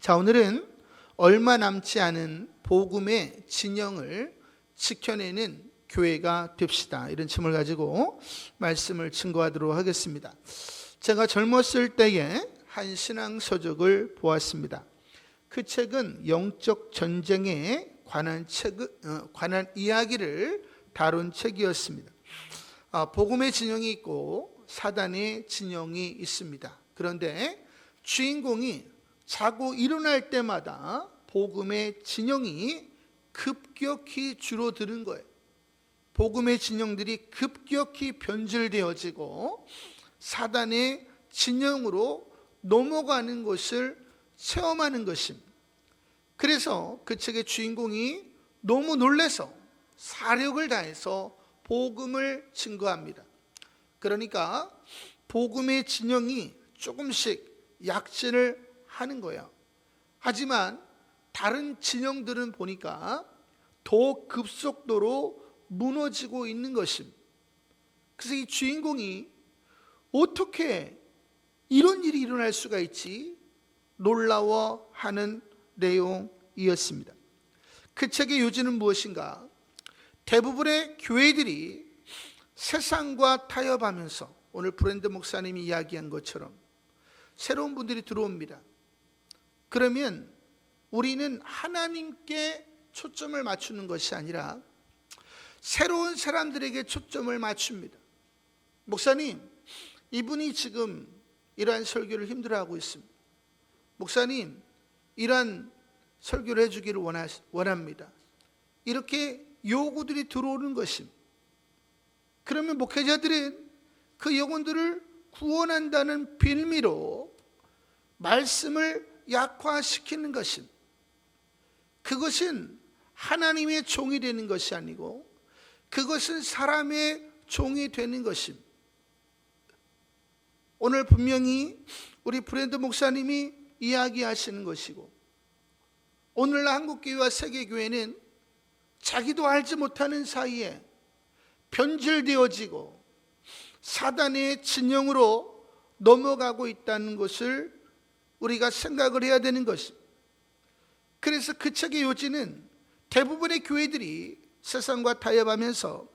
자, 오늘은 얼마 남지 않은 복음의 진영을 지켜내는 교회가 됩시다, 이런 제목을 가지고 말씀을 증거하도록 하겠습니다. 제가 젊었을 때에 한 신앙서적을 보았습니다. 그 책은 영적 전쟁에 관한 이야기를 다룬 책이었습니다. 복음의 진영이 있고 사단의 진영이 있습니다. 그런데 주인공이 자고 일어날 때마다 복음의 진영이 급격히 줄어드는 거예요. 복음의 진영들이 급격히 변질되어지고 사단의 진영으로 넘어가는 것을 체험하는 것입니다. 그래서 그 책의 주인공이 너무 놀라서 사력을 다해서 복음을 증거합니다. 그러니까 복음의 진영이 조금씩 약진을 하는 거예요. 하지만 다른 진영들은 보니까 더 급속도로 무너지고 있는 것입니다. 그래서 이 주인공이 어떻게 이런 일이 일어날 수가 있지? 놀라워하는 내용이었습니다. 그 책의 요지는 무엇인가? 대부분의 교회들이 세상과 타협하면서, 오늘 브랜드 목사님이 이야기한 것처럼 새로운 분들이 들어옵니다. 그러면 우리는 하나님께 초점을 맞추는 것이 아니라 새로운 사람들에게 초점을 맞춥니다. 목사님, 이분이 지금 이러한 설교를 힘들어하고 있습니다. 목사님, 이러한 설교를 해주기를 원합니다. 이렇게 요구들이 들어오는 것입니다. 그러면 목회자들은 그 영혼들을 구원한다는 빌미로 말씀을 약화시키는 것입니다. 그것은 하나님의 종이 되는 것이 아니고 그것은 사람의 종이 되는 것입니다. 오늘 분명히 우리 브랜드 목사님이 이야기하시는 것이고, 오늘날 한국교회와 세계교회는 자기도 알지 못하는 사이에 변질되어지고 사단의 진영으로 넘어가고 있다는 것을 우리가 생각을 해야 되는 것입니다. 그래서 그 책의 요지는 대부분의 교회들이 세상과 타협하면서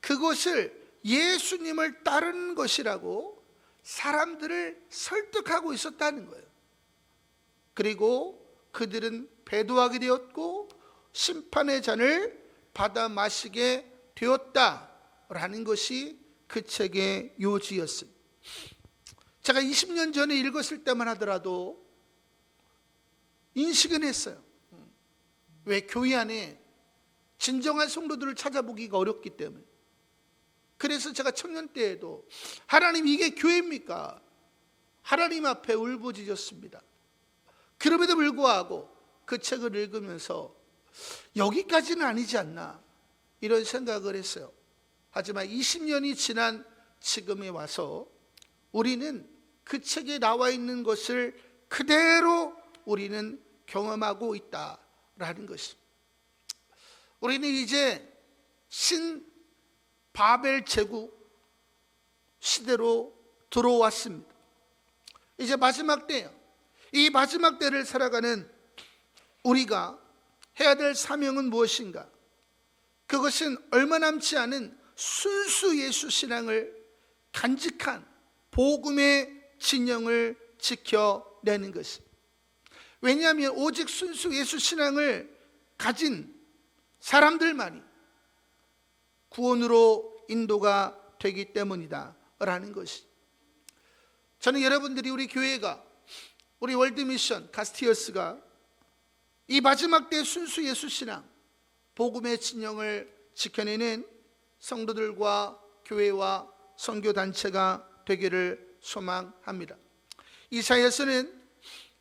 그것을 예수님을 따르는 것이라고 사람들을 설득하고 있었다는 거예요. 그리고 그들은 배도하게 되었고 심판의 잔을 받아 마시게 되었다라는 것이 그 책의 요지였습니다. 제가 20년 전에 읽었을 때만 하더라도 인식은 했어요. 왜? 교회 안에 진정한 성도들을 찾아보기가 어렵기 때문에. 그래서 제가 청년 때에도 하나님, 이게 교회입니까? 하나님 앞에 울부짖었습니다. 그럼에도 불구하고 그 책을 읽으면서 여기까지는 아니지 않나, 이런 생각을 했어요. 하지만 20년이 지난 지금에 와서 우리는 그 책에 나와 있는 것을 그대로 우리는 경험하고 있다라는 것입니다. 우리는 이제 신바벨 제국 시대로 들어왔습니다. 이제 마지막 때예요. 이 마지막 때를 살아가는 우리가 해야 될 사명은 무엇인가? 그것은 얼마 남지 않은 순수 예수 신앙을 간직한 복음의 진영을 지켜내는 것입니다. 왜냐하면 오직 순수 예수 신앙을 가진 사람들만이 구원으로 인도가 되기 때문이다 라는 것이. 저는 여러분들이, 우리 교회가, 우리 월드미션 가스티어스가 이 마지막 때 순수 예수 신앙, 복음의 진영을 지켜내는 성도들과 교회와 선교단체가 되기를 소망합니다. 이사야서는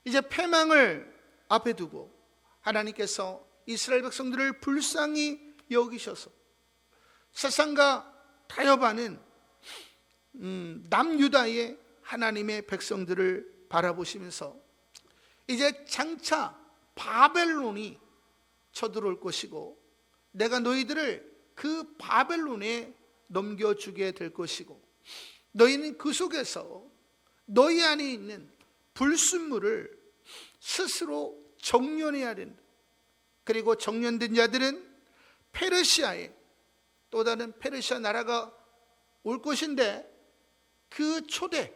이제 패망을 앞에 두고 하나님께서 이스라엘 백성들을 불쌍히 여기셔서 세상과 타협하는 남유다의 하나님의 백성들을 바라보시면서 이제 장차 바벨론이 쳐들어올 것이고 내가 너희들을 그 바벨론에 넘겨주게 될 것이고 너희는 그 속에서 너희 안에 있는 불순물을 스스로 정련해야 된다. 그리고 정련된 자들은 페르시아에, 또 다른 페르시아 나라가 올 것인데 그 초대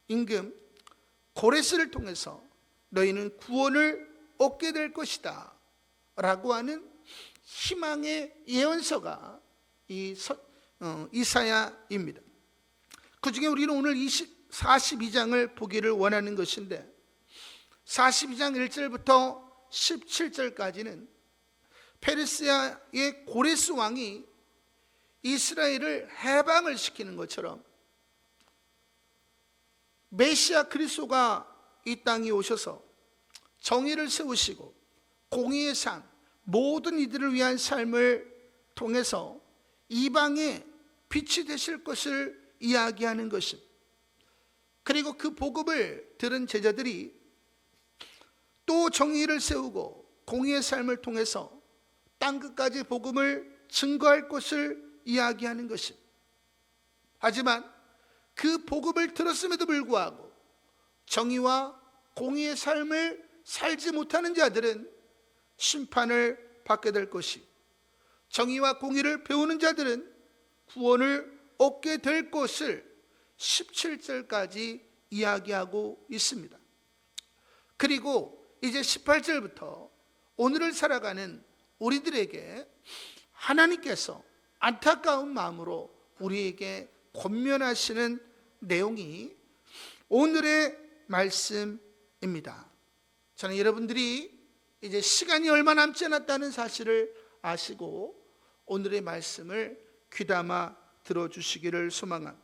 임금 고레스를 통해서 너희는 구원을 얻게 될 것이다 라고 하는 희망의 예언서가 이 이사야입니다. 그 중에 우리는 오늘 42장을 보기를 원하는 것인데, 42장 1절부터 17절까지는 페르시아의 고레스 왕이 이스라엘을 해방을 시키는 것처럼 메시아 그리스도가 이 땅에 오셔서 정의를 세우시고 공의의 삶, 모든 이들을 위한 삶을 통해서 이방의 빛이 되실 것을 이야기하는 것입니다. 그리고 그 복음을 들은 제자들이 또 정의를 세우고 공의의 삶을 통해서 땅끝까지 복음을 증거할 것을 이야기하는 것입니다. 하지만 그 복음을 들었음에도 불구하고 정의와 공의의 삶을 살지 못하는 자들은 심판을 받게 될 것이, 정의와 공의를 배우는 자들은 구원을 얻게 될 것을 17절까지 이야기하고 있습니다. 그리고 이제 18절부터 오늘을 살아가는 우리들에게 하나님께서 안타까운 마음으로 우리에게 권면하시는 내용이 오늘의 말씀입니다. 저는 여러분들이 이제 시간이 얼마 남지 않았다는 사실을 아시고 오늘의 말씀을 귀담아 들어주시기를 소망합니다.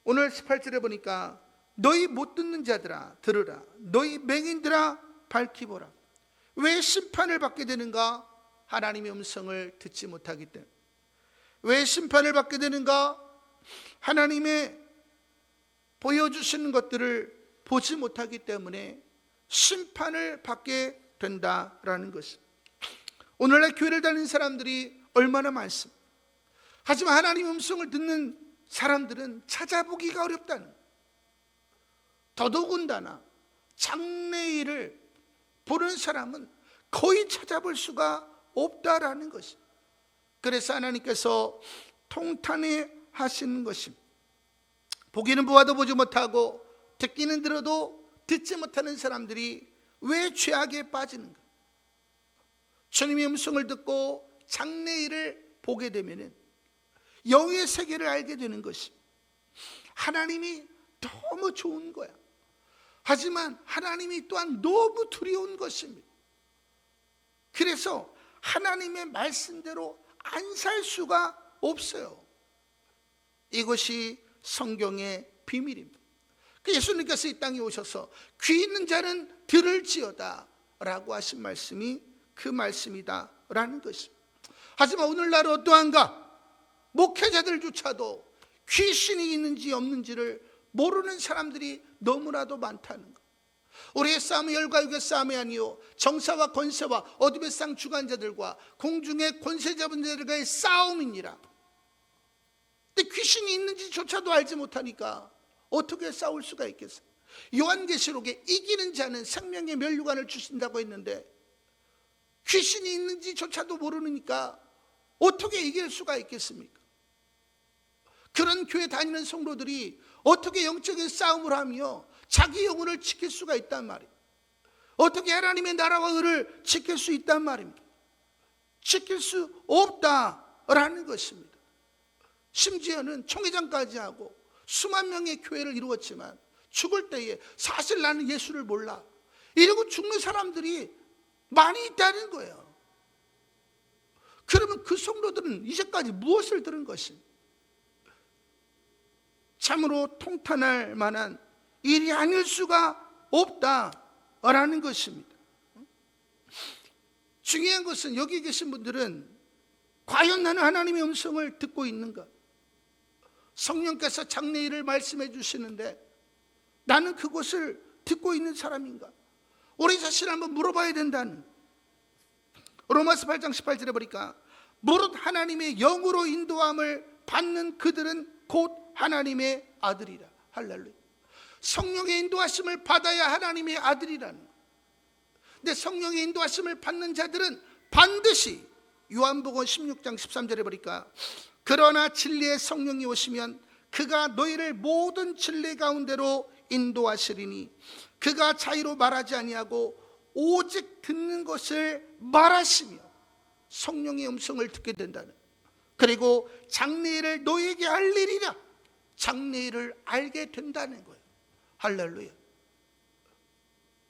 오늘 18절에 보니까 너희 못 듣는 자들아 들으라, 너희 맹인들아 밝히 보라. 왜 심판을 받게 되는가? 하나님의 음성을 듣지 못하기 때문에. 왜 심판을 받게 되는가? 하나님의 보여주시는 것들을 보지 못하기 때문에 심판을 받게 된다라는 것입니다. 오늘날 교회를 다니는 사람들이 얼마나 많습니다. 하지만 하나님의 음성을 듣는 사람들은 찾아보기가 어렵다는 거예요. 더더군다나 장래일을 보는 사람은 거의 찾아볼 수가 없다라는 것입니다. 그래서 하나님께서 통탄해 하시는 것입니다. 보기는 보아도 보지 못하고 듣기는 들어도 듣지 못하는 사람들이 왜 죄악에 빠지는가? 주님의 음성을 듣고 장래일을 보게 되면 영의 세계를 알게 되는 것입니다. 하나님이 너무 좋은 거야. 하지만 하나님이 또한 너무 두려운 것입니다. 그래서 하나님의 말씀대로 안 살 수가 없어요. 이것이 성경의 비밀입니다. 예수님께서 이 땅에 오셔서 귀 있는 자는 들을지어다 라고 하신 말씀이 그 말씀이다 라는 것입니다. 하지만 오늘날 어떠한가? 목회자들조차도 귀신이 있는지 없는지를 모르는 사람들이 너무나도 많다는 것. 우리의 싸움은 열과 육의 싸움이 아니요 정사와 권세와 어둠의 상 주관자들과 공중의 권세 잡은 자들과의 싸움이니라. 근데 귀신이 있는지조차도 알지 못하니까 어떻게 싸울 수가 있겠어요? 요한계시록에 이기는 자는 생명의 면류관을 주신다고 했는데 귀신이 있는지조차도 모르니까 어떻게 이길 수가 있겠습니까? 그런 교회 다니는 성도들이 어떻게 영적인 싸움을 하며 자기 영혼을 지킬 수가 있단 말이에요? 어떻게 하나님의 나라와 의를 지킬 수 있단 말입니다? 지킬 수 없다라는 것입니다. 심지어는 총회장까지 하고 수만 명의 교회를 이루었지만 죽을 때에 사실 나는 예수를 몰라 이러고 죽는 사람들이 많이 있다는 거예요. 그러면 그 성도들은 이제까지 무엇을 들은 것입니까? 참으로 통탄할 만한 일이 아닐 수가 없다라는 것입니다. 중요한 것은 여기 계신 분들은 과연 나는 하나님의 음성을 듣고 있는가? 성령께서 장래일을 말씀해 주시는데 나는 그것을 듣고 있는 사람인가? 우리 자신을 한번 물어봐야 된다는. 로마서 8장 18절에 보니까 무릇 하나님의 영으로 인도함을 받는 그들은 곧 하나님의 아들이라. 할렐루야. 성령의 인도하심을 받아야 하나님의 아들이라는 거예요. 근데 성령의 인도하심을 받는 자들은 반드시 요한복음 16장 13절에 보니까 그러나 진리의 성령이 오시면 그가 너희를 모든 진리 가운데로 인도하시리니 그가 자의로 말하지 아니하고 오직 듣는 것을 말하시며 성령의 음성을 듣게 된다는, 그리고 장래일을 너희에게 알리리라, 장래일을 알게 된다는 거예요. 할렐루야.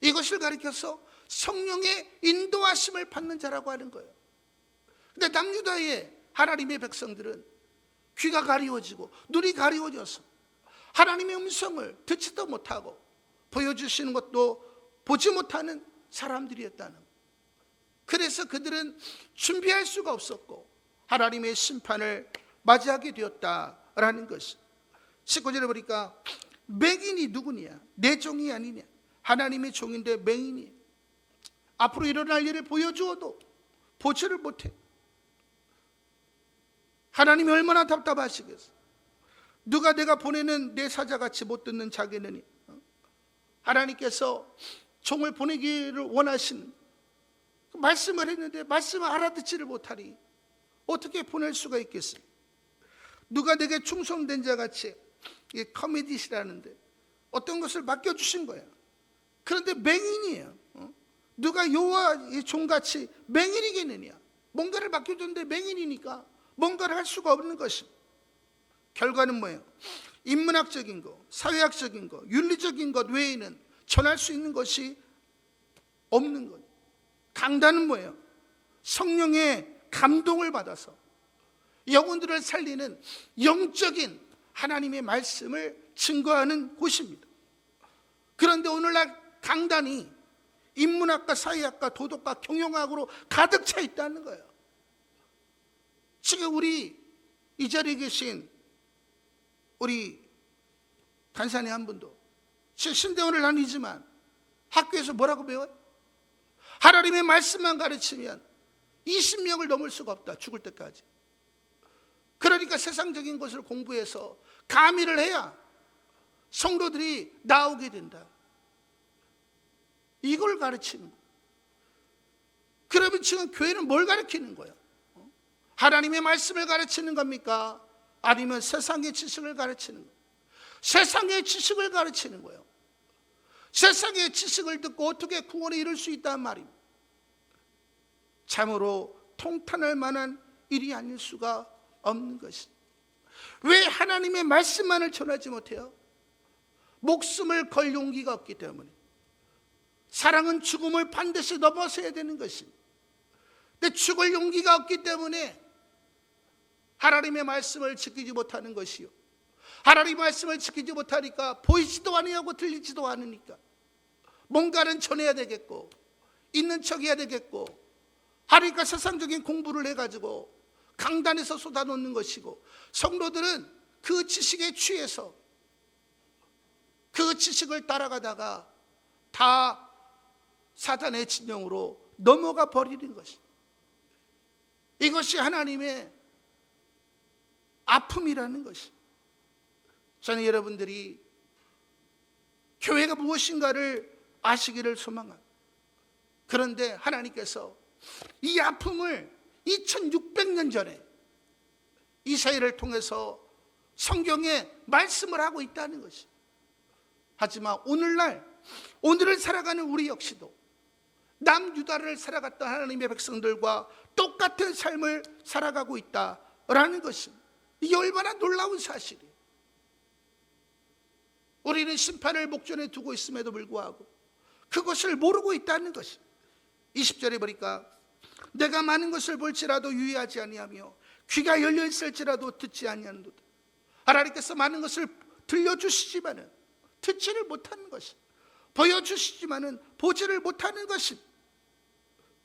이것을 가리켜서 성령의 인도하심을 받는 자라고 하는 거예요. 근데 남유다의 하나님의 백성들은 귀가 가리워지고 눈이 가리워져서 하나님의 음성을 듣지도 못하고 보여주시는 것도 보지 못하는 사람들이었다는 거예요. 그래서 그들은 준비할 수가 없었고 하나님의 심판을 맞이하게 되었다라는 것이. 19절에 보니까 맹인이 누구냐? 내 종이 아니냐? 하나님의 종인데 맹인이 앞으로 일어날 일을 보여주어도 보지를 못해. 하나님이 얼마나 답답하시겠어. 누가 내가 보내는 내 사자같이 못 듣는 자기는, 하나님께서 종을 보내기를 원하신 말씀을 했는데 말씀을 알아듣지를 못하리 어떻게 보낼 수가 있겠어요? 누가 내게 충성된 자같이, 이게 커미디시라는데 어떤 것을 맡겨주신 거예요. 그런데 맹인이에요. 누가 여호와의 종같이 맹인이겠느냐? 뭔가를 맡겨줬는데 맹인이니까 뭔가를 할 수가 없는 것입니다. 결과는 뭐예요? 인문학적인 것, 사회학적인 것, 윤리적인 것 외에는 전할 수 있는 것이 없는 거예요. 강단은 뭐예요? 성령의 감동을 받아서 영혼들을 살리는 영적인 하나님의 말씀을 증거하는 곳입니다. 그런데 오늘날 강단이 인문학과 사회학과 도덕과 경영학으로 가득 차 있다는 거예요. 지금 우리 이 자리에 계신 우리 간사님 한 분도 신대원을 다니지만 학교에서 뭐라고 배워요? 하나님의 말씀만 가르치면 20명을 넘을 수가 없다, 죽을 때까지. 그러니까 세상적인 것을 공부해서 가미를 해야 성도들이 나오게 된다. 이걸 가르치는 거예요. 그러면 지금 교회는 뭘 가르치는 거예요? 하나님의 말씀을 가르치는 겁니까? 아니면 세상의 지식을 가르치는 거예요? 세상의 지식을 가르치는 거예요. 세상의 지식을 듣고 어떻게 구원에 이룰 수 있단 말입니다. 참으로 통탄할 만한 일이 아닐 수가 없는 것입니다. 왜 하나님의 말씀만을 전하지 못해요? 목숨을 걸 용기가 없기 때문에. 사랑은 죽음을 반드시 넘어서야 되는 것입니다. 근데 죽을 용기가 없기 때문에 하나님의 말씀을 지키지 못하는 것이요, 하나님의 말씀을 지키지 못하니까 보이지도 아니하고 들리지도 않으니까 뭔가는 전해야 되겠고 있는 척 해야 되겠고 하니까 세상적인 공부를 해가지고 강단에서 쏟아놓는 것이고, 성도들은 그 지식에 취해서 그 지식을 따라가다가 다 사단의 진영으로 넘어가 버리는 것입니다. 이것이 하나님의 아픔이라는 것입니다. 저는 여러분들이 교회가 무엇인가를 아시기를 소망합니다. 그런데 하나님께서 이 아픔을 2600년 전에 이사야를 통해서 성경에 말씀을 하고 있다는 것입니다. 하지만 오늘을 살아가는 우리 역시도 남유다를 살아갔던 하나님의 백성들과 똑같은 삶을 살아가고 있다라는 것입니다. 이게 얼마나 놀라운 사실이에요. 우리는 심판을 목전에 두고 있음에도 불구하고 그것을 모르고 있다는 것입니다. 20절에 보니까 내가 많은 것을 볼지라도 유의하지 아니하며 귀가 열려 있을지라도 듣지 아니하는도다. 하나님께서 많은 것을 들려주시지만은 듣지를 못하는 것입니다. 보여주시지만은 보지를 못하는 것입니다.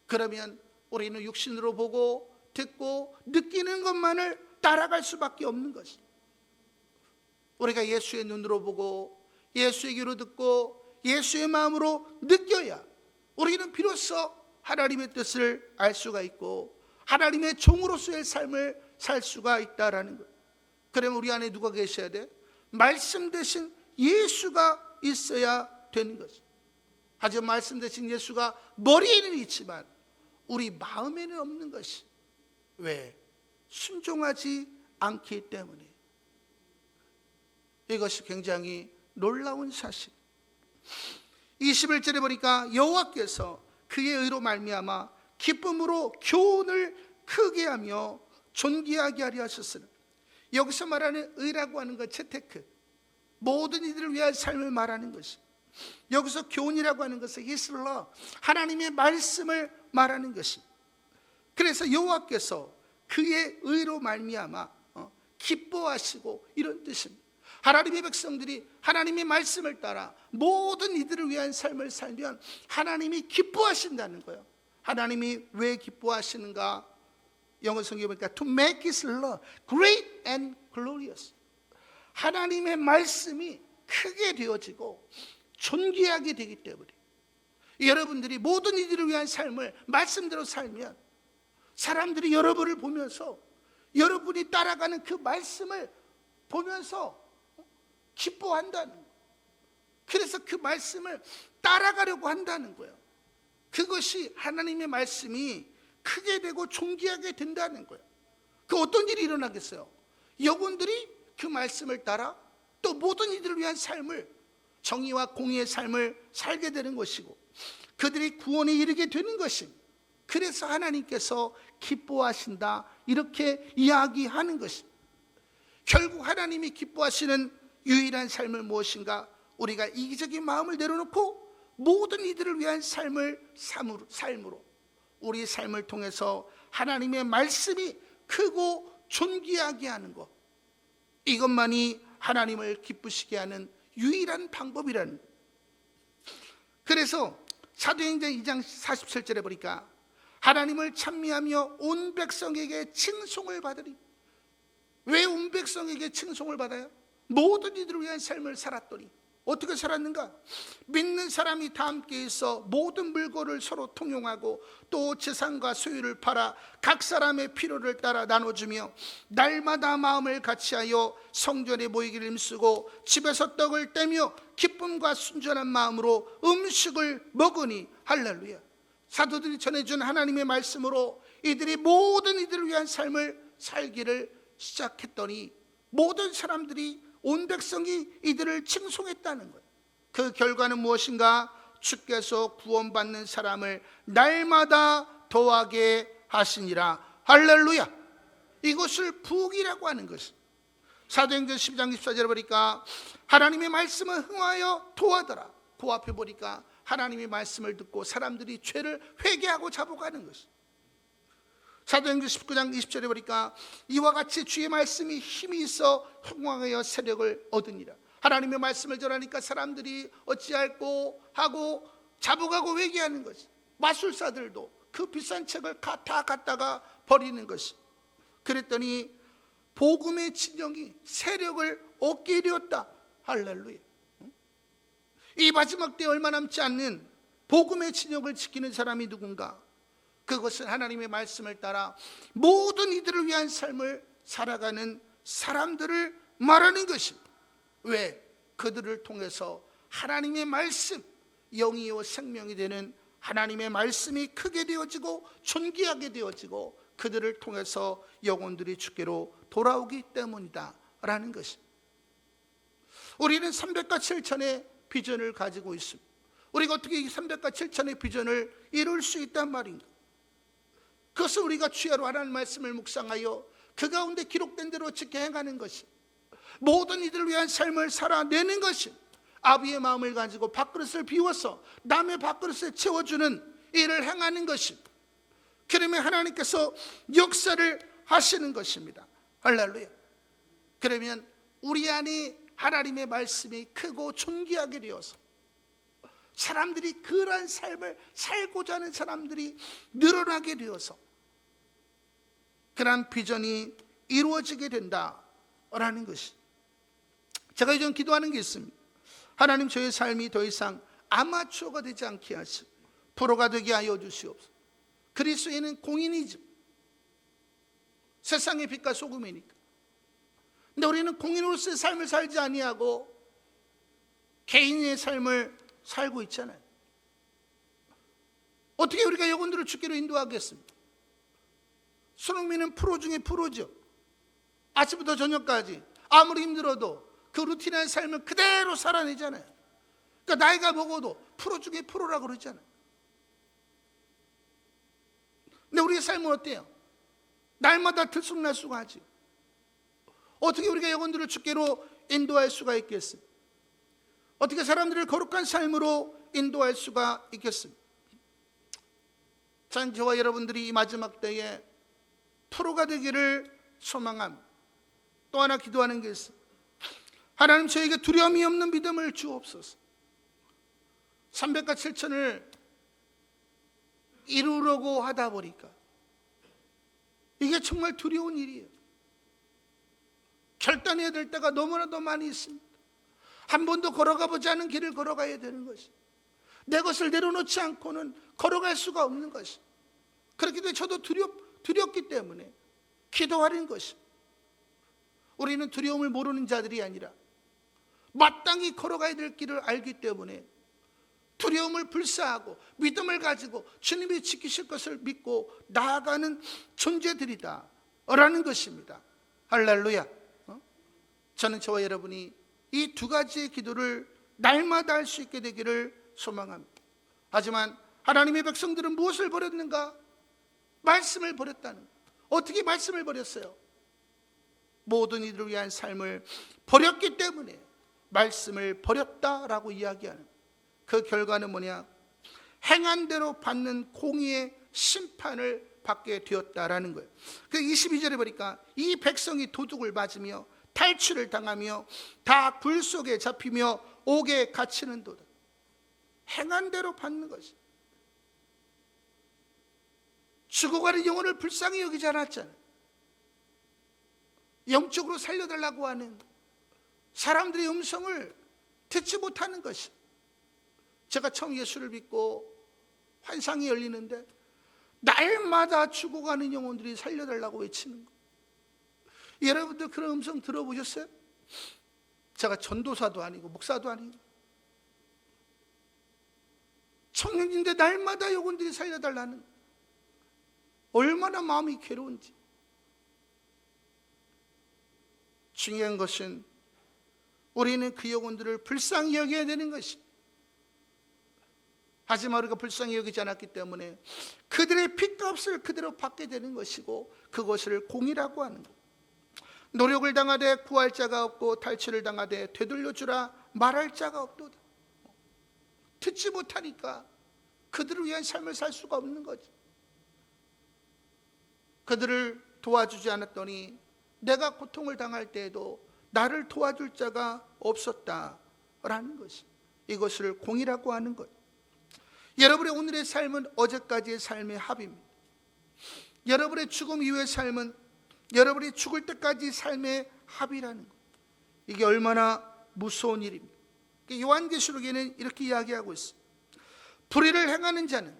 그러면 우리는 육신으로 보고 듣고 느끼는 것만을 따라갈 수밖에 없는 것입니다. 우리가 예수의 눈으로 보고 예수의 귀로 듣고 예수의 마음으로 느껴야 우리는 비로소 하나님의 뜻을 알 수가 있고 하나님의 종으로서의 삶을 살 수가 있다라는 것. 그러면 우리 안에 누가 계셔야 돼? 말씀 대신 예수가 있어야 되는 것입니다. 하지만 말씀 대신 예수가 머리에는 있지만 우리 마음에는 없는 것이, 왜? 순종하지 않기 때문에. 이것이 굉장히 놀라운 사실. 21절에 보니까 여호와께서 그의 의로 말미암아 기쁨으로 교훈을 크게 하며 존귀하게 하려 하셨으나, 여기서 말하는 의라고 하는 것, 재테크, 모든 이들을 위한 삶을 말하는 것이, 여기서 교훈이라고 하는 것은 His love, 하나님의 말씀을 말하는 것이. 그래서 여호와께서 그의 의로 말미암아 기뻐하시고, 이런 뜻입니다. 하나님의 백성들이 하나님의 말씀을 따라 모든 이들을 위한 삶을 살면 하나님이 기뻐하신다는 거예요. 하나님이 왜 기뻐하시는가? 영어 성경에 보니까 to make His love great and glorious. 하나님의 말씀이 크게 되어지고 존귀하게 되기 때문에, 여러분들이 모든 이들을 위한 삶을 말씀대로 살면 사람들이 여러분을 보면서, 여러분이 따라가는 그 말씀을 보면서 기뻐한다는 거예요. 그래서 그 말씀을 따라가려고 한다는 거예요. 그것이 하나님의 말씀이 크게 되고 존귀하게 된다는 거예요. 그 어떤 일이 일어나겠어요? 영혼들이 그 말씀을 따라 또 모든 이들을 위한 삶을, 정의와 공의의 삶을 살게 되는 것이고, 그들이 구원에 이르게 되는 것입니다. 그래서 하나님께서 기뻐하신다, 이렇게 이야기하는 것입니다. 결국 하나님이 기뻐하시는 유일한 삶을 무엇인가? 우리가 이기적인 마음을 내려놓고 모든 이들을 위한 삶으로 우리 삶을 통해서 하나님의 말씀이 크고 존귀하게 하는 것, 이것만이 하나님을 기쁘시게 하는 유일한 방법이라는 거예요. 그래서 사도행전 2장 47절에 보니까 하나님을 찬미하며 온 백성에게 칭송을 받으리. 왜 온 백성에게 칭송을 받아요? 모든 이들을 위한 삶을 살았더니. 어떻게 살았는가? 믿는 사람이 다 함께 있어 모든 물건을 서로 통용하고 또 재산과 소유를 팔아 각 사람의 필요를 따라 나눠주며 날마다 마음을 같이하여 성전에 모이기를 힘쓰고 집에서 떡을 떼며 기쁨과 순전한 마음으로 음식을 먹으니. 할렐루야. 사도들이 전해준 하나님의 말씀으로 이들이 모든 이들을 위한 삶을 살기를 시작했더니 모든 사람들이, 온 백성이 이들을 칭송했다는 거예요. 그 결과는 무엇인가? 주께서 구원받는 사람을 날마다 더하게 하시니라. 할렐루야. 이것을 부귀라고 하는 것입니다. 사도행전 10장 24절에 보니까 하나님의 말씀을 흥하여 토하더라. 그 앞에 보니까 하나님의 말씀을 듣고 사람들이 죄를 회개하고 자복하는 것입니다. 사도행전 19장 20절에 보니까 이와 같이 주의 말씀이 힘이 있어 흥왕하여 세력을 얻으니라. 하나님의 말씀을 전하니까 사람들이 어찌할꼬 하고 자복하고 회개하는 것이. 마술사들도 그 비싼 책을 다 갖다가 버리는 것이. 그랬더니 복음의 진영이 세력을 얻게 되었다. 할렐루야. 이 마지막 때 얼마 남지 않는 복음의 진영을 지키는 사람이 누군가? 그것은 하나님의 말씀을 따라 모든 이들을 위한 삶을 살아가는 사람들을 말하는 것입니다. 왜? 그들을 통해서 하나님의 말씀, 영이요 생명이 되는 하나님의 말씀이 크게 되어지고 존귀하게 되어지고 그들을 통해서 영혼들이 주께로 돌아오기 때문이다 라는 것입니다. 우리는 300과 7천의 비전을 가지고 있습니다. 우리가 어떻게 이 300과 7천의 비전을 이룰 수 있단 말인가? 그것은 우리가 주야로 하나님 말씀을 묵상하여 그 가운데 기록된 대로 지켜 행하는 것이, 모든 이들을 위한 삶을 살아내는 것이, 아비의 마음을 가지고 밥그릇을 비워서 남의 밥그릇을 채워주는 일을 행하는 것이, 그러면 하나님께서 역사를 하시는 것입니다. 할렐루야. 그러면 우리 안에 하나님의 말씀이 크고 존귀하게 되어서 사람들이 그러한 삶을 살고자 하는 사람들이 늘어나게 되어서 그러한 비전이 이루어지게 된다라는 것이. 제가 요즘 기도하는 게 있습니다. 하나님, 저의 삶이 더 이상 아마추어가 되지 않게 하시고 프로가 되게 하여 주시옵소서. 그리스도인은 공인이죠. 세상의 빛과 소금이니까. 근데 우리는 공인으로서의 삶을 살지 아니하고 개인의 삶을 살고 있잖아요. 어떻게 우리가 영혼들을 주께로 인도하겠습니까? 손흥민은 프로 중에 프로죠. 아침부터 저녁까지 아무리 힘들어도 그 루틴한 삶을 그대로 살아내잖아요. 그러니까 나이가 먹어도 프로 중에 프로라고 그러잖아요. 근데 우리의 삶은 어때요? 날마다 들쑥날쑥하지. 어떻게 우리가 영혼들을 주께로 인도할 수가 있겠습니까? 어떻게 사람들을 거룩한 삶으로 인도할 수가 있겠습니까? 전 저와 여러분들이 이 마지막 때에 프로가 되기를 소망합니다. 또 하나 기도하는 게 있어요. 하나님, 저에게 두려움이 없는 믿음을 주옵소서. 300과 7천을 이루려고 하다 보니까 이게 정말 두려운 일이에요. 결단해야 될 때가 너무나도 많이 있습니다. 한 번도 걸어가 보지 않은 길을 걸어가야 되는 것이, 내 것을 내려놓지 않고는 걸어갈 수가 없는 것이. 그렇기 때문에 저도 두렵기 때문에 기도하는 것이. 우리는 두려움을 모르는 자들이 아니라 마땅히 걸어가야 될 길을 알기 때문에 두려움을 불사하고 믿음을 가지고 주님이 지키실 것을 믿고 나아가는 존재들이다 라는 것입니다. 할렐루야. 저는 저와 여러분이 이 두 가지의 기도를 날마다 할 수 있게 되기를 소망합니다. 하지만 하나님의 백성들은 무엇을 버렸는가? 말씀을 버렸다는 거예요. 어떻게 말씀을 버렸어요? 모든 이들을 위한 삶을 버렸기 때문에 말씀을 버렸다라고 이야기하는, 그 결과는 뭐냐? 행한 대로 받는 공의의 심판을 받게 되었다라는 거예요. 그 22절에 보니까 이 백성이 도둑을 맞으며 탈취를 당하며 다 불 속에 잡히며 옥에 갇히는도다. 행한 대로 받는 것이. 죽어가는 영혼을 불쌍히 여기지 않았잖아요. 영적으로 살려달라고 하는 사람들의 음성을 듣지 못하는 것이. 제가 처음 예수를 믿고 환상이 열리는데 날마다 죽어가는 영혼들이 살려달라고 외치는 거. 여러분들 그런 음성 들어보셨어요? 제가 전도사도 아니고 목사도 아니고 청년인데 날마다 영혼들이 살려달라는, 얼마나 마음이 괴로운지. 중요한 것은 우리는 그 영혼들을 불쌍히 여겨야 되는 것이. 하지만 우리가 불쌍히 여기지 않았기 때문에 그들의 핏값을 그대로 받게 되는 것이고, 그것을 공의라고 하는 것. 노력을 당하되 구할 자가 없고 탈취를 당하되 되돌려주라 말할 자가 없도다. 듣지 못하니까 그들을 위한 삶을 살 수가 없는 거지. 그들을 도와주지 않았더니 내가 고통을 당할 때에도 나를 도와줄 자가 없었다라는 것이, 이것을 공의라고 하는 것. 여러분의 오늘의 삶은 어제까지의 삶의 합입니다. 여러분의 죽음 이후의 삶은 여러분이 죽을 때까지 삶의 합이라는 것. 이게 얼마나 무서운 일입니까? 요한계시록에는 이렇게 이야기하고 있어요. 불의를 행하는 자는,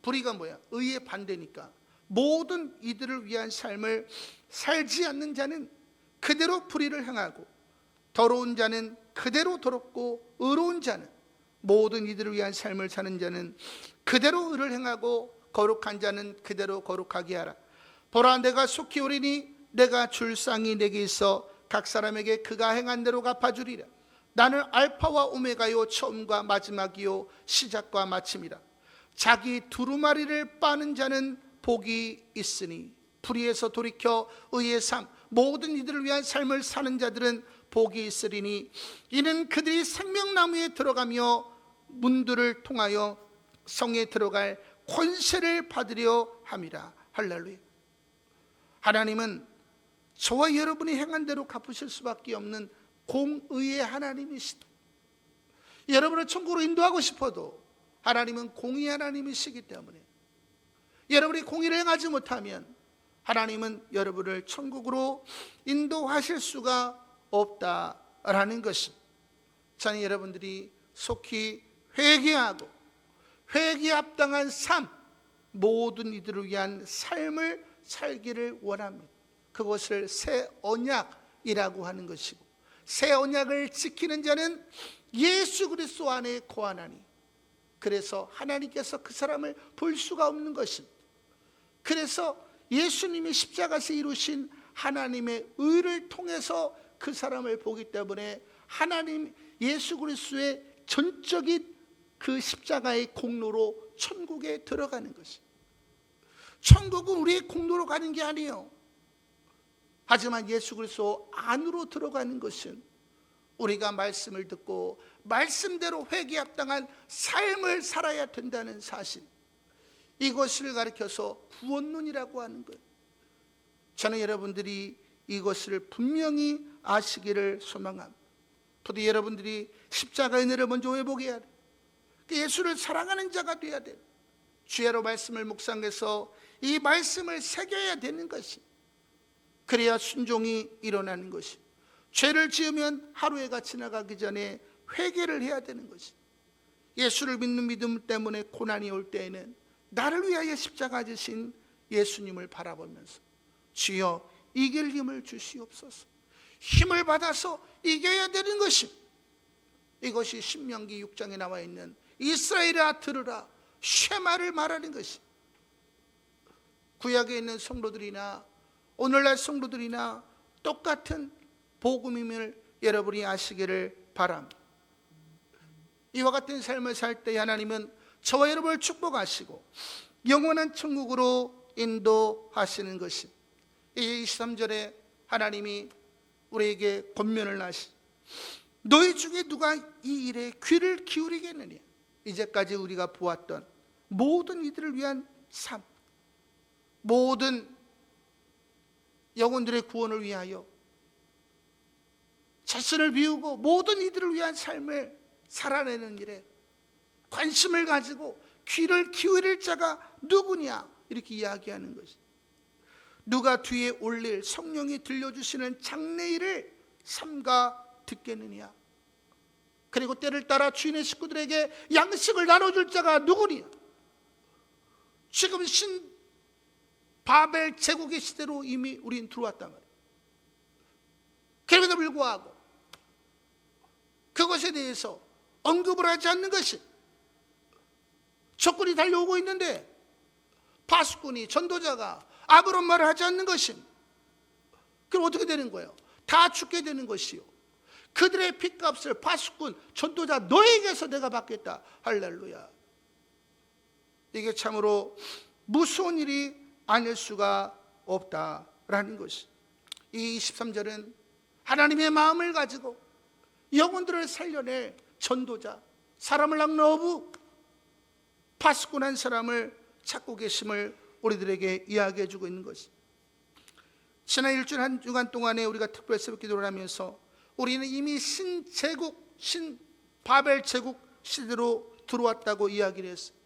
불의가 뭐야? 의의 반대니까, 모든 이들을 위한 삶을 살지 않는 자는 그대로 불의를 행하고, 더러운 자는 그대로 더럽고, 의로운 자는, 모든 이들을 위한 삶을 사는 자는 그대로 의를 행하고, 거룩한 자는 그대로 거룩하게 하라. 보라, 내가 속히 오리니 내가 줄 쌍이 내게 있어 각 사람에게 그가 행한 대로 갚아주리라. 나는 알파와 오메가요, 처음과 마지막이요, 시작과 마침이라. 자기 두루마리를 빠는 자는 복이 있으니, 불의에서 돌이켜 의의 삶, 모든 이들을 위한 삶을 사는 자들은 복이 있으리니, 이는 그들이 생명나무에 들어가며 문들을 통하여 성에 들어갈 권세를 받으려 함이라. 할렐루야. 하나님은 저와 여러분이 행한 대로 갚으실 수밖에 없는 공의의 하나님이시다. 여러분을 천국으로 인도하고 싶어도 하나님은 공의 하나님이시기 때문에, 여러분이 공의를 행하지 못하면 하나님은 여러분을 천국으로 인도하실 수가 없다라는 것입니다. 저는 여러분들이 속히 회개하고 회개에 합당한 삶, 모든 이들을 위한 삶을 살기를 원합니다. 그것을 새 언약이라고 하는 것이고, 새 언약을 지키는 자는 예수 그리스도 안에 거하나니, 그래서 하나님께서 그 사람을 볼 수가 없는 것입니다. 그래서 예수님이 십자가에서 이루신 하나님의 의를 통해서 그 사람을 보기 때문에 하나님 예수 그리스도의 전적인 그 십자가의 공로로 천국에 들어가는 것입니다. 천국은 우리의 공로로 가는 게 아니에요. 하지만 예수 그리스도 안으로 들어가는 것은 우리가 말씀을 듣고 말씀대로 회개에 합당한 삶을 살아야 된다는 사실, 이것을 가리켜서 구원론이라고 하는 거예요. 저는 여러분들이 이것을 분명히 아시기를 소망합니다. 부디 여러분들이 십자가의 은혜를 먼저 회복해야 돼요. 예수를 사랑하는 자가 되어야 돼요. 주야로 말씀을 묵상해서 이 말씀을 새겨야 되는 것이, 그래야 순종이 일어나는 것이, 죄를 지으면 하루가 지나가기 전에 회개를 해야 되는 것이, 예수를 믿는 믿음 때문에 고난이 올 때에는 나를 위하여 십자가 지신 예수님을 바라보면서 주여 이길 힘을 주시옵소서, 힘을 받아서 이겨야 되는 것이, 이것이 신명기 6장에 나와 있는 이스라엘아 들으라 쉐마를 말하는 것이, 구약에 있는 성도들이나 오늘날 성도들이나 똑같은 복음임을 여러분이 아시기를 바랍니다. 이와 같은 삶을 살 때 하나님은 저와 여러분을 축복하시고 영원한 천국으로 인도하시는 것입니다. 이 23절에 하나님이 우리에게 권면을 하시, 너희 중에 누가 이 일에 귀를 기울이겠느냐. 이제까지 우리가 보았던 모든 이들을 위한 삶, 모든 영혼들의 구원을 위하여 자신을 비우고 모든 이들을 위한 삶을 살아내는 일에 관심을 가지고 귀를 기울일 자가 누구냐, 이렇게 이야기하는 것이, 누가 뒤에 올릴 성령이 들려주시는 장래일을 삼가 듣겠느냐, 그리고 때를 따라 주인의 식구들에게 양식을 나눠줄 자가 누구냐. 지금 신 바벨 제국의 시대로 이미 우린 들어왔단 말이에요. 그럼에도 불구하고 그것에 대해서 언급을 하지 않는 것이, 적군이 달려오고 있는데 파수꾼이, 전도자가 아무런 말을 하지 않는 것입니다. 그럼 어떻게 되는 거예요? 다 죽게 되는 것이요, 그들의 핏값을 파수꾼, 전도자 너에게서 내가 받겠다. 할렐루야. 이게 참으로 무서운 일이 아닐 수가 없다라는 것이, 이 23절은 하나님의 마음을 가지고 영혼들을 살려낼 전도자, 사람을 낚는 어부, 파수꾼 한 사람을 찾고 계심을 우리들에게 이야기해 주고 있는 것이, 지난 일주일 한 주간 동안에 우리가 특별 새벽 기도를 하면서 우리는 이미 신제국, 신바벨 제국 시대로 들어왔다고 이야기를 했어요.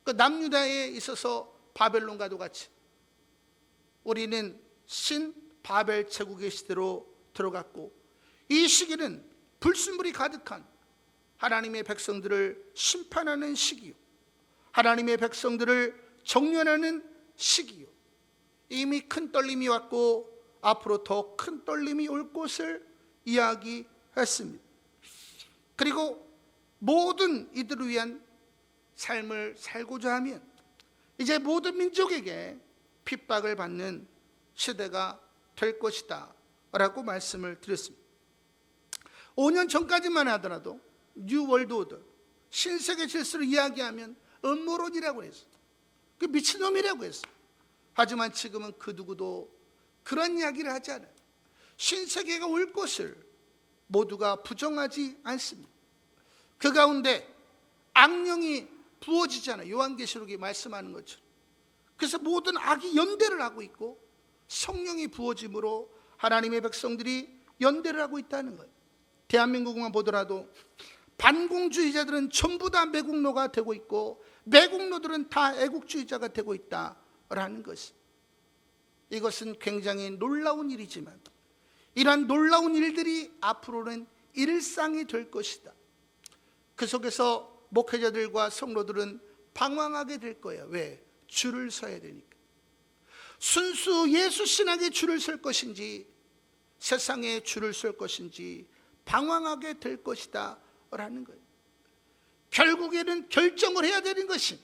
그 남유다에 있어서 바벨론과도 같이 우리는 신바벨 제국의 시대로 들어갔고, 이 시기는 불순물이 가득한 하나님의 백성들을 심판하는 시기요, 하나님의 백성들을 정련하는 시기요, 이미 큰 떨림이 왔고 앞으로 더 큰 떨림이 올 것을 이야기했습니다. 그리고 모든 이들을 위한 삶을 살고자 하면 이제 모든 민족에게 핍박을 받는 시대가 될 것이다 라고 말씀을 드렸습니다. 5년 전까지만 하더라도 뉴 월드 오더, 신세계 질서를 이야기하면 음모론이라고 했어요. 그 미친놈이라고 했어요. 하지만 지금은 그 누구도 그런 이야기를 하지 않아요. 신세계가 올 것을 모두가 부정하지 않습니다. 그 가운데 악령이 부어지잖아요. 요한계시록이 말씀하는 것처럼. 그래서 모든 악이 연대를 하고 있고 성령이 부어짐으로 하나님의 백성들이 연대를 하고 있다는 거예요. 대한민국만 보더라도 반공주의자들은 전부 다 매국노가 되고 있고 매국노들은 다 애국주의자가 되고 있다라는 것이, 이것은 굉장히 놀라운 일이지만 이러한 놀라운 일들이 앞으로는 일상이 될 것이다. 그 속에서 목회자들과 성도들은 방황하게 될 거예요. 왜? 줄을 서야 되니까. 순수 예수 신앙의 줄을 설 것인지 세상의 줄을 설 것인지 방황하게 될 것이다 라는 거예요. 결국에는 결정을 해야 되는 것이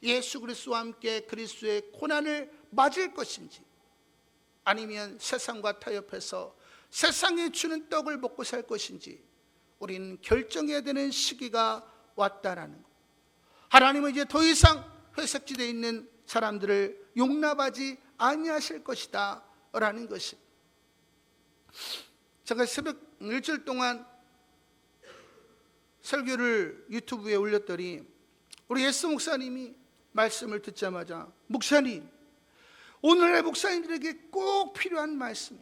예수 그리스도와 함께 그리스도의 고난을 맞을 것인지, 아니면 세상과 타협해서 세상이 주는 떡을 먹고 살 것인지 우리는 결정해야 되는 시기가 왔다라는 것. 하나님은 이제 더 이상 회색지대에 있는 사람들을 용납하지 아니하실 것이다 라는 것이, 제가 새벽 일주일 동안 설교를 유튜브에 올렸더니 우리 예수 목사님이 말씀을 듣자마자, 목사님, 오늘날 목사님들에게 꼭 필요한 말씀,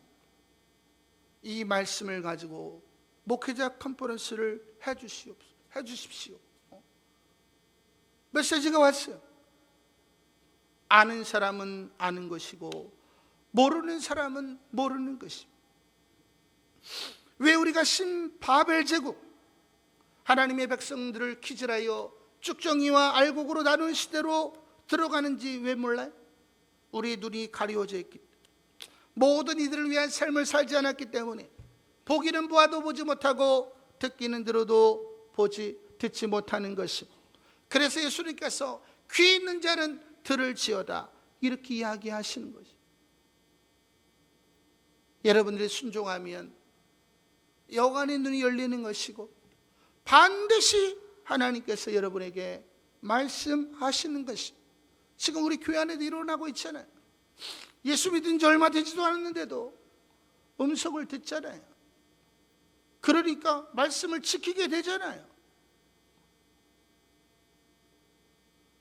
이 말씀을 가지고 목회자 컨퍼런스를 해주십시오. 메시지가 왔어요. 아는 사람은 아는 것이고 모르는 사람은 모르는 것입니다. 왜 우리가 신바벨 제국, 하나님의 백성들을 기절하여 쭉정이와 알곡으로 나눈 시대로 들어가는지 왜 몰라요? 우리 눈이 가려워져 있기 때문에, 모든 이들을 위한 삶을 살지 않았기 때문에, 보기는 보아도 보지 못하고 듣기는 들어도 듣지 못하는 것입니다. 그래서 예수님께서 귀 있는 자는 들을지어다 이렇게 이야기하시는 것입니다. 여러분들이 순종하면 여간의 눈이 열리는 것이고 반드시 하나님께서 여러분에게 말씀하시는 것입니다. 지금 우리 교회 안에도 일어나고 있잖아요. 예수 믿은 지 얼마 되지도 않았는데도 음성을 듣잖아요. 그러니까 말씀을 지키게 되잖아요.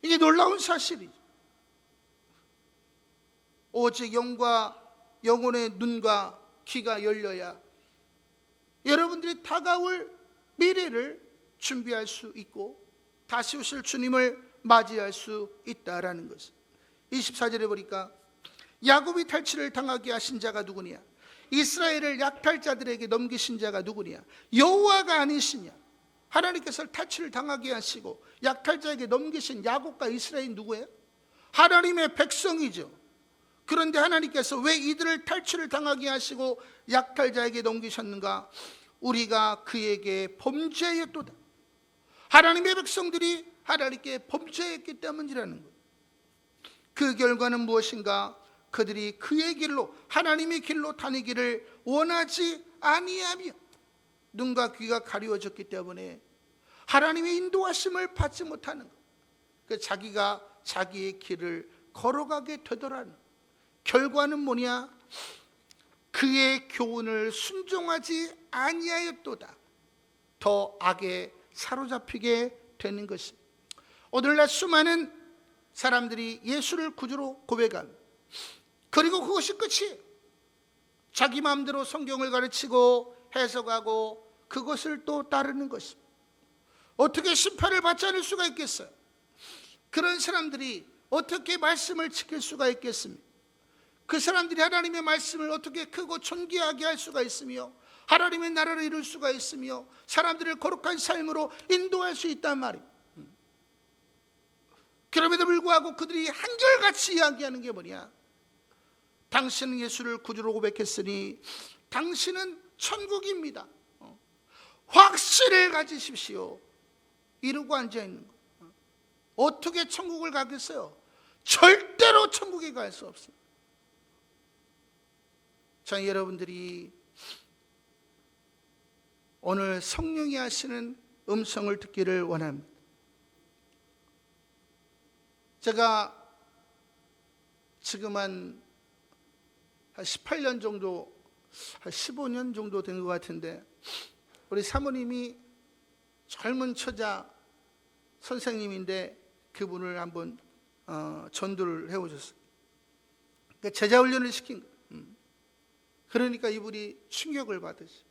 이게 놀라운 사실이죠. 오직 영혼의 눈과 귀가 열려야 여러분들이 다가올 미래를 준비할 수 있고 다시 오실 주님을 맞이할 수 있다라는 것을. 24절에 보니까 야곱이 탈취를 당하게 하신 자가 누구냐? 이스라엘을 약탈자들에게 넘기신 자가 누구냐? 여호와가 아니시냐? 하나님께서 탈취를 당하게 하시고 약탈자에게 넘기신 야곱과 이스라엘이 누구예요? 하나님의 백성이죠. 그런데 하나님께서 왜 이들을 탈취를 당하게 하시고 약탈자에게 넘기셨는가? 우리가 그에게 범죄했도다. 하나님의 백성들이 하나님께 범죄했기 때문이라는 것. 그 결과는 무엇인가? 그들이 그의 길로, 하나님의 길로 다니기를 원하지 아니하며 눈과 귀가 가리워졌기 때문에 하나님의 인도하심을 받지 못하는 것. 그 자기가 자기의 길을 걸어가게 되더라는 결과는 뭐냐? 그의 교훈을 순종하지 아니하였도다. 더 악에 사로잡히게 되는 것입니다. 오늘날 수많은 사람들이 예수를 구주로 고백합니다. 그리고 그것이 끝이에요. 자기 마음대로 성경을 가르치고 해석하고 그것을 또 따르는 것입니다. 어떻게 심판을 받지 않을 수가 있겠어요? 그런 사람들이 어떻게 말씀을 지킬 수가 있겠습니까? 그 사람들이 하나님의 말씀을 어떻게 크고 존귀하게 할 수가 있으며 하나님의 나라를 이룰 수가 있으며 사람들을 거룩한 삶으로 인도할 수 있단 말이에요. 그럼에도 불구하고 그들이 한결같이 이야기하는 게 뭐냐? 당신은 예수를 구주로 고백했으니 당신은 천국입니다. 확신을 가지십시오. 이러고 앉아있는 거. 어떻게 천국을 가겠어요? 절대로 천국에 갈 수 없어요. 자, 여러분들이 오늘 성령이 하시는 음성을 듣기를 원합니다. 제가 지금 한 18년 정도, 한 15년 정도 된 것 같은데 우리 사모님이 젊은 처자 선생님인데 그분을 한번 전도를 해오셨어요. 그러니까 제자훈련을 시킨 거예요. 그러니까 이분이 충격을 받으셔요.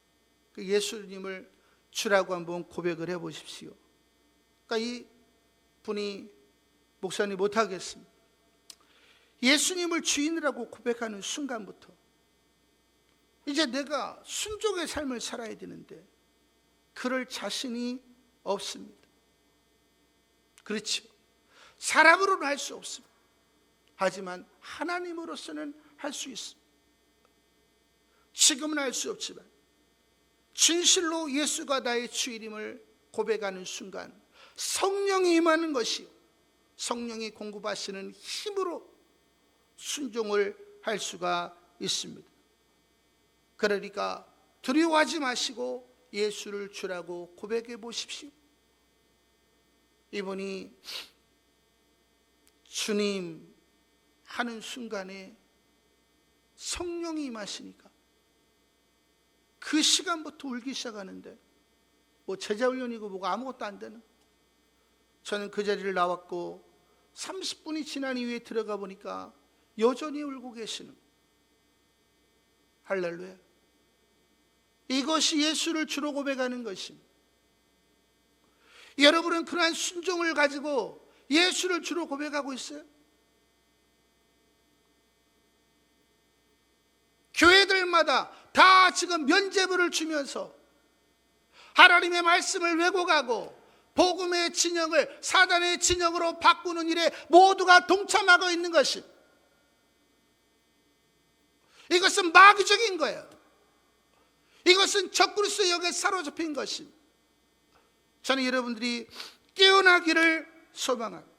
그 예수님을 주라고 한번 고백을 해보십시오. 그러니까 이 분이 목사님 못하겠습니다. 예수님을 주인이라고 고백하는 순간부터 이제 내가 순종의 삶을 살아야 되는데 그럴 자신이 없습니다. 그렇죠. 사람으로는 할 수 없습니다. 하지만 하나님으로서는 할 수 있습니다. 지금은 할 수 없지만 진실로 예수가 나의 주인임을 고백하는 순간 성령이 임하는 것이요, 성령이 공급하시는 힘으로 순종을 할 수가 있습니다. 그러니까 두려워하지 마시고 예수를 주라고 고백해 보십시오. 이분이 주님 하는 순간에 성령이 임하시니까 그 시간부터 울기 시작하는데, 뭐 제자훈련이고 뭐가 아무것도 안 되는, 저는 그 자리를 나왔고 30분이 지난 이후에 들어가 보니까 여전히 울고 계시는, 할렐루야. 이것이 예수를 주로 고백하는 것입니다. 여러분은 그러한 순종을 가지고 예수를 주로 고백하고 있어요? 교회들마다 다 지금 면죄부를 주면서 하나님의 말씀을 왜곡하고 복음의 진영을 사단의 진영으로 바꾸는 일에 모두가 동참하고 있는 것이, 이것은 마귀적인 거예요. 이것은 적그리스도의 영에 사로잡힌 것입니다. 저는 여러분들이 깨어나기를 소망합니다.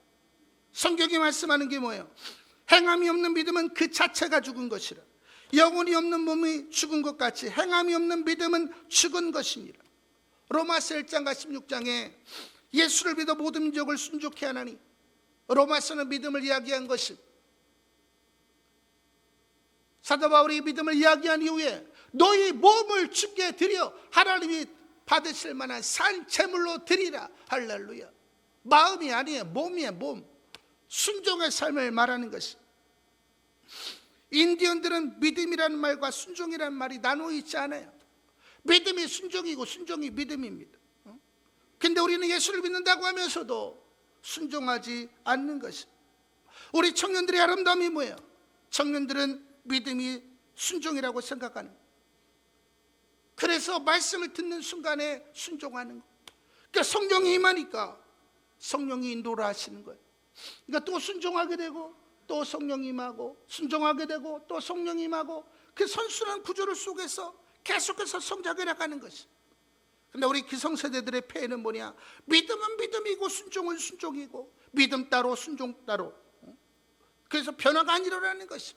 성경이 말씀하는 게 뭐예요? 행함이 없는 믿음은 그 자체가 죽은 것이라. 영혼이 없는 몸이 죽은 것 같이 행함이 없는 믿음은 죽은 것이니라. 로마서 1장과 16장에 예수를 믿어 모든 민족을 순종케 하나니, 로마서는 믿음을 이야기한 것이, 사도 바울이 믿음을 이야기한 이후에 너희 몸을 주께 드려 하나님이 받으실 만한 산 제물로 드리라. 할렐루야. 마음이 아니에요, 몸이에요. 몸. 순종의 삶을 말하는 것이. 인디언들은 믿음이라는 말과 순종이라는 말이 나누어 있지 않아요. 믿음이 순종이고 순종이 믿음입니다. 근데 우리는 예수를 믿는다고 하면서도 순종하지 않는 것이. 우리 청년들의 아름다움이 뭐예요? 청년들은 믿음이 순종이라고 생각하는 거예요. 그래서 말씀을 듣는 순간에 순종하는 거예요. 그러니까 성령이 임하니까 성령이 인도를 하시는 거예요. 그러니까 또 순종하게 되고 또 성령이 임하고, 순종하게 되고 또 성령이 임하고, 그 선순환 구조를 속에서 계속해서 성장해 나가는 것이. 근데 우리 기성세대들의 폐해는 뭐냐? 믿음은 믿음이고 순종은 순종이고, 믿음 따로 순종 따로. 그래서 변화가 안 일어나는 것이.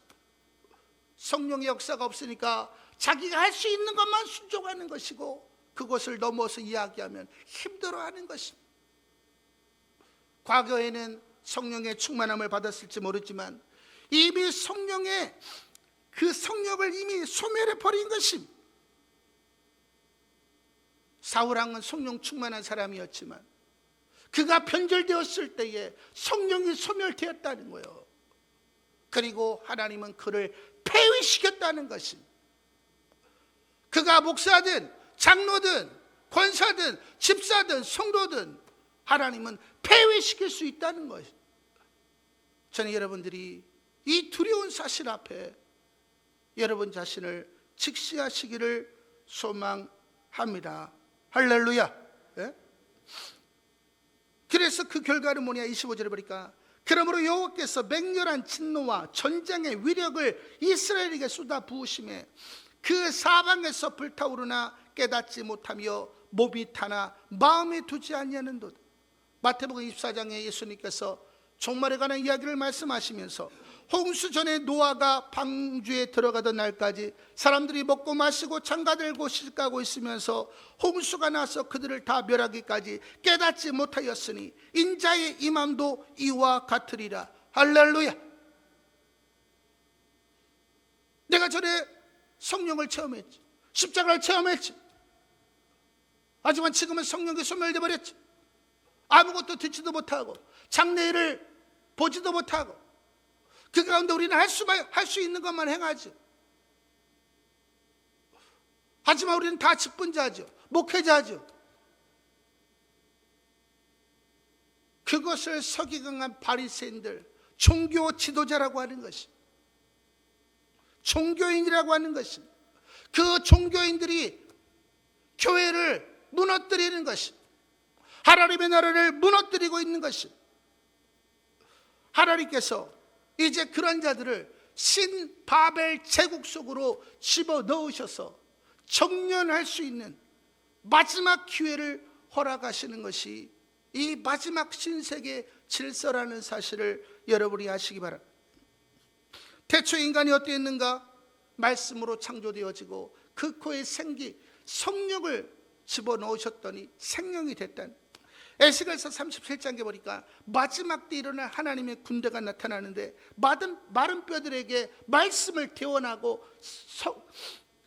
성령의 역사가 없으니까 자기가 할 수 있는 것만 순종하는 것이고, 그것을 넘어서 이야기하면 힘들어하는 것입니다. 과거에는 성령의 충만함을 받았을지 모르지만 이미 성령의 그 성령을 이미 소멸해 버린 것입니다. 사울왕은 성령 충만한 사람이었지만 그가 변절되었을 때에 성령이 소멸되었다는 거예요. 그리고 하나님은 그를 폐위시켰다는 것입니다. 그가 목사든 장로든 권사든 집사든 성도든 하나님은 폐위시킬 수 있다는 것이죠. 저는 여러분들이 이 두려운 사실 앞에 여러분 자신을 직시하시기를 소망합니다. 할렐루야. 예? 그래서 그 결과는 뭐냐? 25절에 보니까 그러므로 여호와께서 맹렬한 진노와 전쟁의 위력을 이스라엘에게 쏟아 부으심에 그 사방에서 불타오르나 깨닫지 못하며 몸이 타나 마음에 두지 아니하는도다. 마태복음 24장에 예수님께서 종말에 관한 이야기를 말씀하시면서 홍수 전에 노아가 방주에 들어가던 날까지 사람들이 먹고 마시고 장가들고 시집가고 있으면서 홍수가 나서 그들을 다 멸하기까지 깨닫지 못하였으니 인자의 임함도 이와 같으리라. 할렐루야. 내가 전에 성령을 체험했지, 십자가를 체험했지. 하지만 지금은 성령이 소멸돼 버렸지. 아무것도 듣지도 못하고 장래일을 보지도 못하고 그 가운데 우리는 할 수 있는 것만 행하죠. 하지만 우리는 다 직분자죠, 목회자죠. 그것을 서기관한 바리새인들, 종교 지도자라고 하는 것이, 종교인이라고 하는 것이, 그 종교인들이 교회를 무너뜨리는 것이, 하나님의 나라를 무너뜨리고 있는 것이, 하나님께서 이제 그런 자들을 신바벨 제국 속으로 집어넣으셔서 정련할 수 있는 마지막 기회를 허락하시는 것이 이 마지막 신세계 질서라는 사실을 여러분이 아시기 바랍니다. 태초 인간이 어땠는가? 말씀으로 창조되어지고 그 코에 생기 성령을 집어넣으셨더니 생명이 됐다는. 에스겔서 37장에 보니까 마지막 때 일어날 하나님의 군대가 나타나는데 마른 뼈들에게 말씀을 대원하고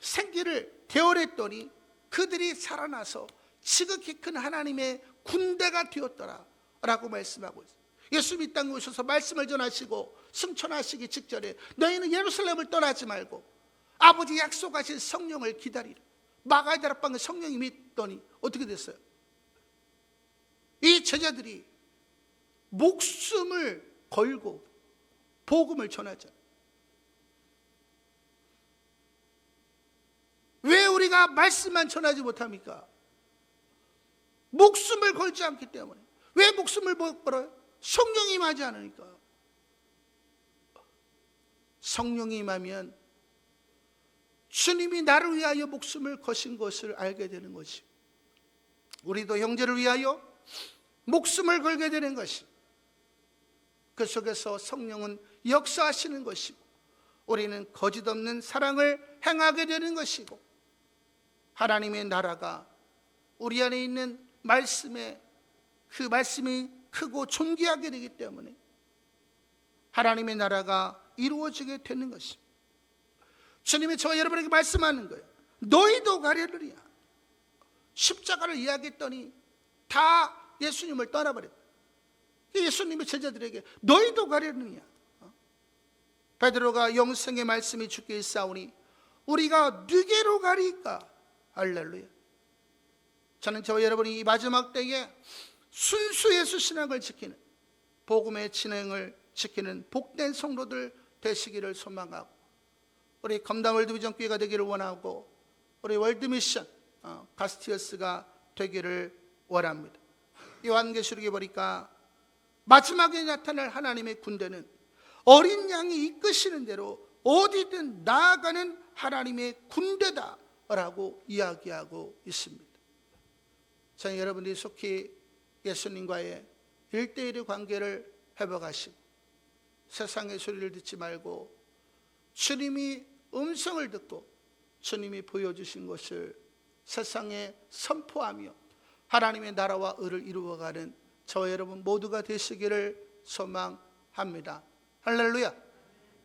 생기를 대원했더니 그들이 살아나서 지극히 큰 하나님의 군대가 되었더라 라고 말씀하고 있어요. 예수님이 땅에 오셔서 말씀을 전하시고 승천하시기 직전에 너희는 예루살렘을 떠나지 말고 아버지 약속하신 성령을 기다리라. 마가다락방에 성령이 믿더니 어떻게 됐어요? 이 제자들이 목숨을 걸고 복음을 전하잖아요. 왜 우리가 말씀만 전하지 못합니까? 목숨을 걸지 않기 때문에. 왜 목숨을 걸어요? 성령이 임하지 않으니까. 성령이 임하면 주님이 나를 위하여 목숨을 거신 것을 알게 되는 것이, 우리도 형제를 위하여 목숨을 걸게 되는 것이, 그 속에서 성령은 역사하시는 것이고 우리는 거짓없는 사랑을 행하게 되는 것이고 하나님의 나라가 우리 안에 있는 말씀에 그 말씀이 크고 존귀하게 되기 때문에 하나님의 나라가 이루어지게 되는 것입니다. 주님이 저와 여러분에게 말씀하는 거예요. 너희도 가려느냐. 십자가를 이야기했더니 다 예수님을 떠나버렸다. 예수님이 제자들에게 너희도 가려느냐. 베드로가 영생의 말씀이 주께 있사오니 우리가 누게로 가리까. 할렐루야. 저는 저와 여러분이 이 마지막 때에 순수 예수 신앙을 지키는, 복음의 진행을 지키는 복된 성도들 되시기를 소망하고, 우리 검담 월드비전교회가 되기를 원하고, 우리 월드미션 가스티어스가 되기를 원합니다. 요한계시록에 보니까 마지막에 나타날 하나님의 군대는 어린 양이 이끄시는 대로 어디든 나아가는 하나님의 군대다 라고 이야기하고 있습니다. 저는 여러분들이 속히 예수님과의 1대1의 관계를 회복하시고 세상의 소리를 듣지 말고 주님이 음성을 듣고 주님이 보여주신 것을 세상에 선포하며 하나님의 나라와 의를 이루어가는 저와 여러분 모두가 되시기를 소망합니다. 할렐루야.